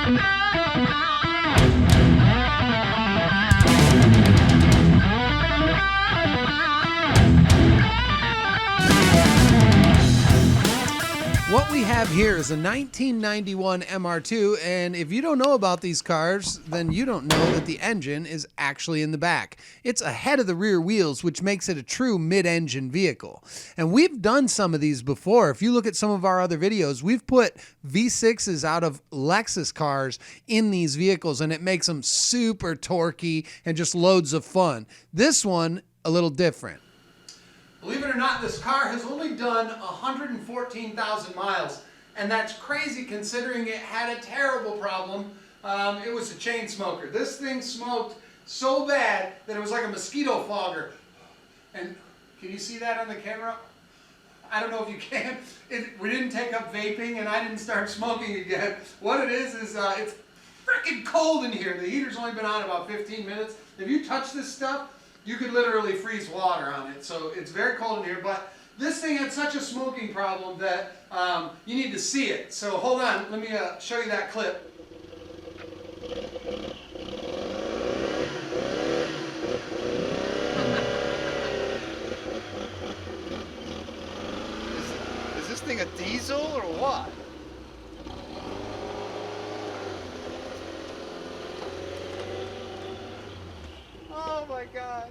What we have here is a 1991 MR2, and if you don't know about these cars, then you don't know that the engine is actually in the back. It's ahead of the rear wheels, which makes it a true mid-engine vehicle. And we've done some of these before. If you look at some of our other videos, we've put V6s out of Lexus cars in these vehicles, and it makes them super torquey and just loads of fun. This one, a little different. Believe it or not, this car has only done 114,000 miles, and that's crazy considering it had a terrible problem. It was a chain smoker. This thing smoked so bad that it was like a mosquito fogger. And can you see that on the camera? I don't know if you can. We didn't take up vaping, and I didn't start smoking again. What it is it's freaking cold in here. The heater's only been on about 15 minutes. If you touch this stuff, you could literally freeze water on it. So it's very cold in here, but this thing had such a smoking problem that you need to see it. So hold on, let me show you that clip. Is this thing a diesel or what? Oh my God.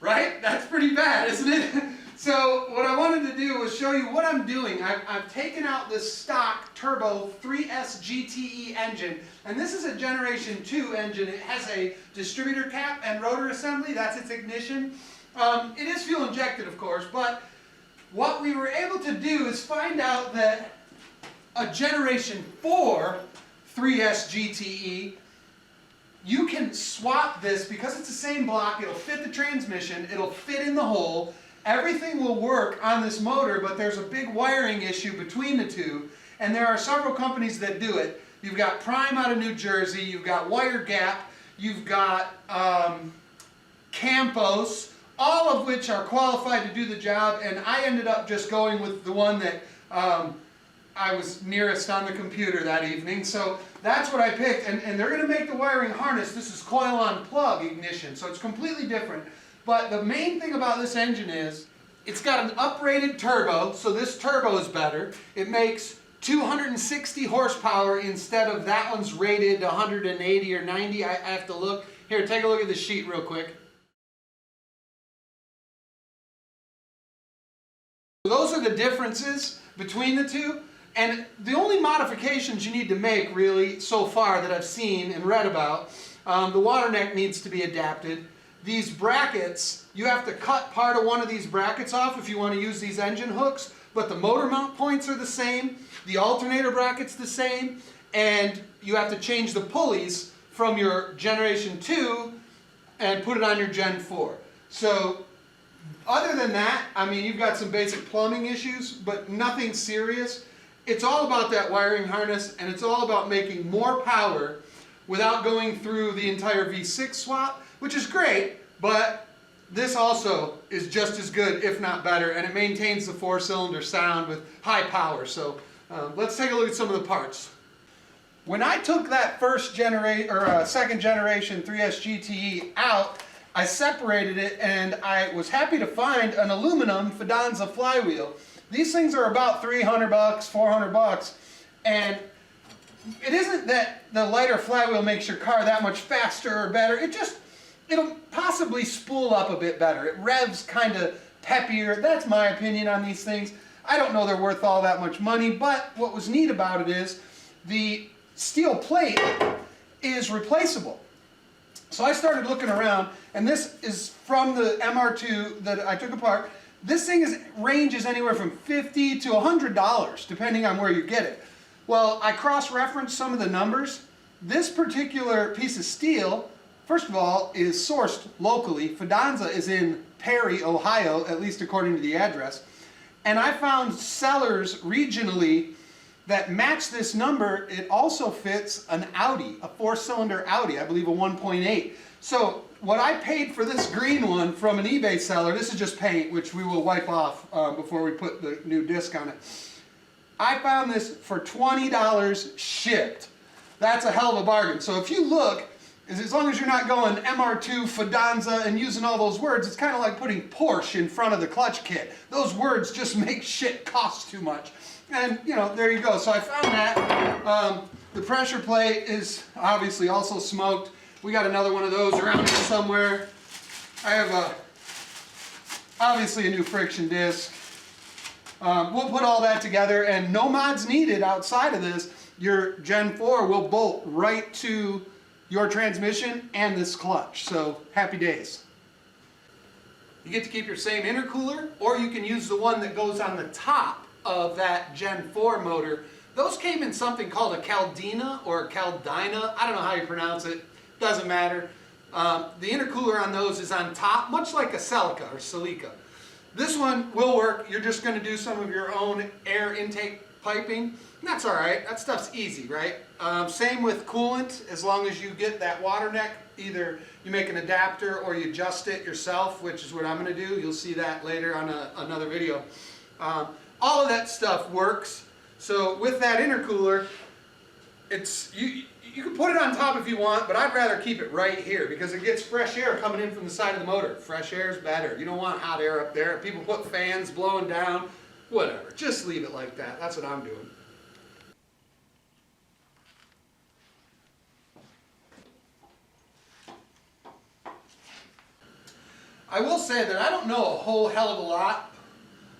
Right? That's pretty bad, isn't it? So what I wanted to do was show you what I'm doing. I've taken out this stock turbo 3S GTE engine, and this is a Generation 2 engine. It has a distributor cap and rotor assembly. That's its ignition. It is fuel injected, of course, but what we were able to do is find out that a Generation 4 3S GTE, you can swap this because it's the same block. It'll fit the transmission, it'll fit in the hole, everything will work on this motor, but there's a big wiring issue between the two, and there are several companies that do it. You've got Prime out of New Jersey, you've got Wire Gap, you've got Campos, all of which are qualified to do the job, and I ended up just going with the one that I was nearest on the computer that evening. So that's what I picked, and they're going to make the wiring harness. This is coil on plug ignition, so it's completely different. But the main thing about this engine is it's got an uprated turbo, so this turbo is better. It makes 260 horsepower instead of that one's rated 180 or 90. I have to look. Here, take a look at the sheet real quick. Those are the differences between the two. And the only modifications you need to make, really, so far that I've seen and read about, the water neck needs to be adapted. These brackets, you have to cut part of one of these brackets off if you want to use these engine hooks, but the motor mount points are the same, the alternator bracket's the same, and you have to change the pulleys from your Generation 2 and put it on your Gen 4. So, other than that, I mean, you've got some basic plumbing issues, but nothing serious. It's all about that wiring harness, and it's all about making more power without going through the entire V6 swap, which is great, but this also is just as good, if not better, and it maintains the 4-cylinder sound with high power. So let's take a look at some of the parts. When I took that second generation 3S GTE out, I separated it, and I was happy to find an aluminum Fidanza flywheel. These things are about $300, $400, and it isn't that the lighter flywheel makes your car that much faster or better. It'll possibly spool up a bit better. It revs kind of peppier. That's my opinion on these things. I don't know they're worth all that much money, but what was neat about it is the steel plate is replaceable. So I started looking around, and this is from the MR2 that I took apart. This thing ranges anywhere from $50 to $100, depending on where you get it. Well, I cross-referenced some of the numbers. This particular piece of steel, first of all, is sourced locally. Fidanza is in Perry, Ohio, at least according to the address. And I found sellers regionally that match this number. It also fits an Audi, a 4-cylinder Audi, I believe a 1.8. So what I paid for this green one from an eBay seller, this is just paint, which we will wipe off before we put the new disc on it. I found this for $20 shipped. that's a hell of a bargain. So if you look, as long as you're not going MR2, Fidanza, and using all those words, it's kind of like putting Porsche in front of the clutch kit. Those words just make shit cost too much. And, you know, there you go. So I found that. The pressure plate is obviously also smoked. We got another one of those around here somewhere. I have obviously a new friction disc. We'll put all that together, and no mods needed outside of this. Your Gen 4 will bolt right to your transmission and this clutch, so happy days. You get to keep your same intercooler, or you can use the one that goes on the top of that Gen 4 motor. Those came in something called a Caldina or a Caldina. I don't know how you pronounce it. Doesn't matter. The intercooler on those is on top, much like a Celica or Celica. This one will work. You're just going to do some of your own air intake piping. And that's all right. That stuff's easy, right? Same with coolant. As long as you get that water neck, either you make an adapter or you adjust it yourself, which is what I'm going to do. You'll see that later on another video. All of that stuff works. So with that intercooler, you can put it on top if you want, but I'd rather keep it right here because it gets fresh air coming in from the side of the motor. Fresh air is better. You don't want hot air up there. People put fans blowing down. Whatever. Just leave it like that. That's what I'm doing. I will say that I don't know a whole hell of a lot,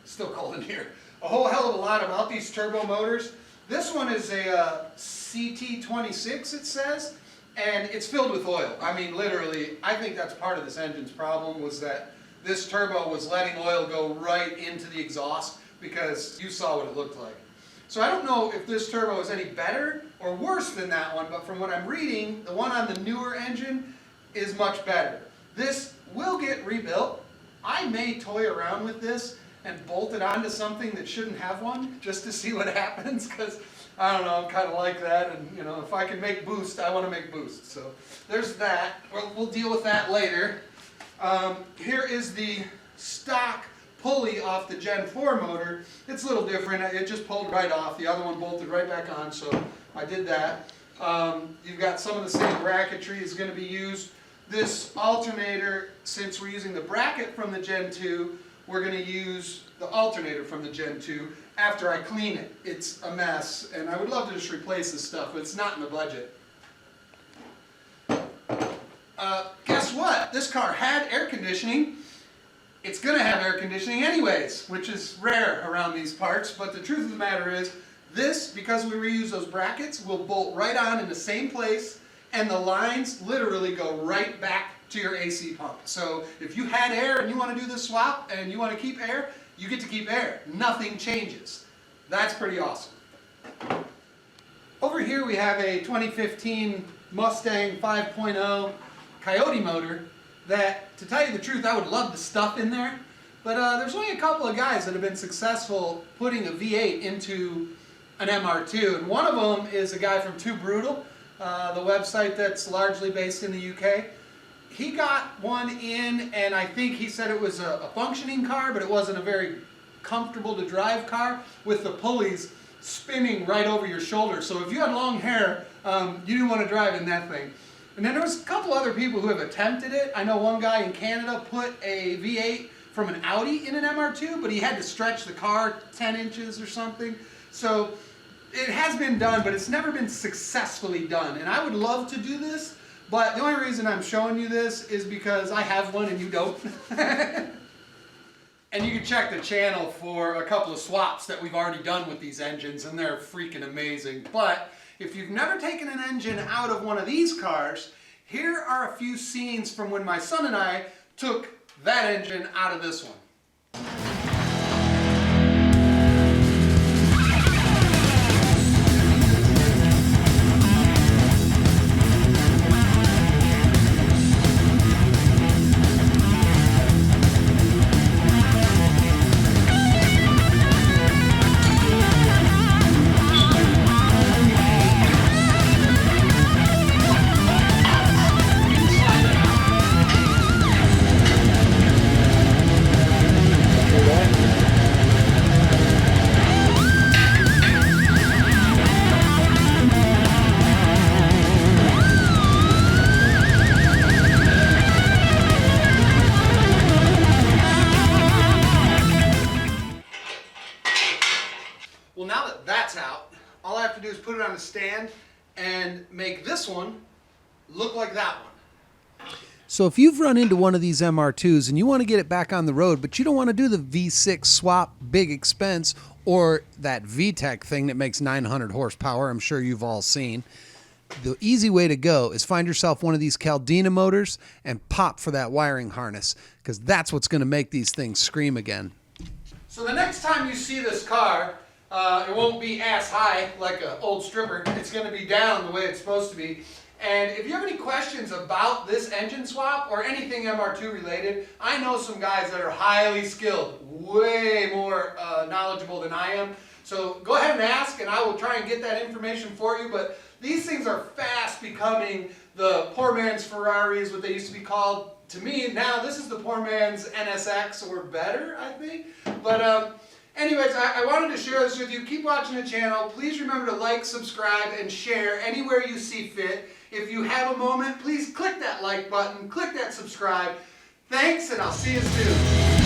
still cold in here, a whole hell of a lot about these turbo motors. This one is a CT26, it says, and it's filled with oil. I mean, literally, I think that's part of this engine's problem, was that this turbo was letting oil go right into the exhaust because you saw what it looked like. So I don't know if this turbo is any better or worse than that one, but from what I'm reading, the one on the newer engine is much better. This will get rebuilt. I may toy around with this and bolt it onto something that shouldn't have one just to see what happens, because I don't know, I'm kind of like that, and you know, if I can make boost, I want to make boost. So there's that. We'll deal with that later. Here is the stock pulley off the Gen 4 motor. It's a little different. It just pulled right off. The other one bolted right back on, so I did that. You've got some of the same bracketry is going to be used. This alternator, since we're using the bracket from the Gen 2, we're going to use the alternator from the Gen 2 after I clean it. It's a mess, and I would love to just replace this stuff, but it's not in the budget. Guess what? This car had air conditioning. It's going to have air conditioning anyways, which is rare around these parts, but the truth of the matter is, this, because we reuse those brackets, will bolt right on in the same place, and the lines literally go right back to your AC pump. So if you had air and you want to do this swap and you want to keep air, you get to keep air. Nothing changes. That's pretty awesome. Over here we have a 2015 Mustang 5.0 Coyote motor that, to tell you the truth, I would love the stuff in there, but there's only a couple of guys that have been successful putting a V8 into an MR2, and one of them is a guy from Too Brutal, the website that's largely based in the UK. He got one in, and I think he said it was a functioning car, but it wasn't a very comfortable to drive car with the pulleys spinning right over your shoulder. So if you had long hair, you didn't want to drive in that thing. And then there was a couple other people who have attempted it. I know one guy in Canada put a V8 from an Audi in an MR2, but he had to stretch the car 10 inches or something. So it has been done, but it's never been successfully done. And I would love to do this, but the only reason I'm showing you this is because I have one and you don't. And you can check the channel for a couple of swaps that we've already done with these engines, and they're freaking amazing. But if you've never taken an engine out of one of these cars, here are a few scenes from when my son and I took that engine out of this one. kind of stand and make this one look like that one. So if you've run into one of these MR2s and you want to get it back on the road, but you don't want to do the V6 swap, big expense, or that VTEC thing that makes 900 horsepower, I'm sure you've all seen, the easy way to go is find yourself one of these Caldina motors and pop for that wiring harness, because that's what's going to make these things scream again. So the next time you see this car, it won't be ass high like an old stripper. It's going to be down the way it's supposed to be. And if you have any questions about this engine swap or anything MR2 related, I know some guys that are highly skilled, way more knowledgeable than I am. So go ahead and ask, and I will try and get that information for you. But these things are fast becoming the poor man's Ferrari, is what they used to be called. To me, now this is the poor man's NSX, or better, I think. But anyways, I wanted to share this with you. Keep watching the channel. Please remember to like, subscribe, and share anywhere you see fit. If you have a moment, please click that like button, click that subscribe. Thanks, and I'll see you soon.